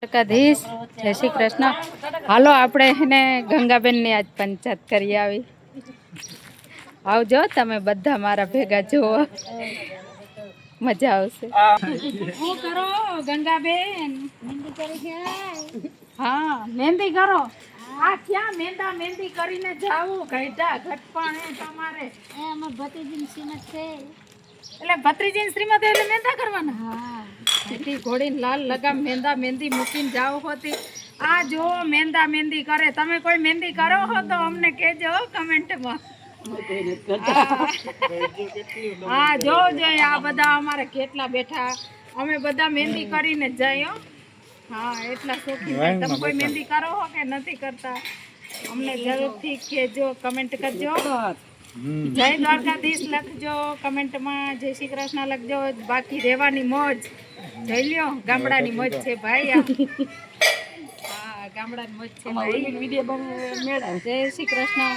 દ્વારકાધીશ જય શ્રી કૃષ્ણ. હાલો આપણે એને ગંગાબેનની આજ પંચાયત કરી આવી. આવજો તમે બધા મારા ભેગા જોવો, મજા આવશે. શું કરો ગંગાબેન? હા મહેંદી કરો. આ ક્યાં મહેંદી કરીને જાવું ઘટા ઘટપણ હે તમારે? અમાર ભત્રીજીની શ્રીમત છે એટલે ભત્રીજીની શ્રીમત એટલે મહેંદા કરવાના. હા સીધી ઘોડીને લાલ લગામ મહેંદી મૂકીને જાવ હોતી. આ જો મહેંદી કરે. તમે કોઈ મહેંદી કરો હો તો અમને કહેજો કમેન્ટમાં. હા જો આ બધા અમારે કેટલા બેઠા, અમે બધા મહેંદી કરીને જ જાય. હા એટલા શોખીન. તમે કોઈ મહેંદી કરો હો કે નથી કરતા અમને જરૂરથી કહેજો, કમેન્ટ કરજો. જય દ્વારકાધીશ લખજો કમેન્ટમાં, જય શ્રી કૃષ્ણ લખજો. બાકી રહેવાની મોજ જઈ લ્યો, ગામડાની મોજ છે ભાઈ. હા ગામડાની મોજ છે ભાઈ. જય શ્રી કૃષ્ણ.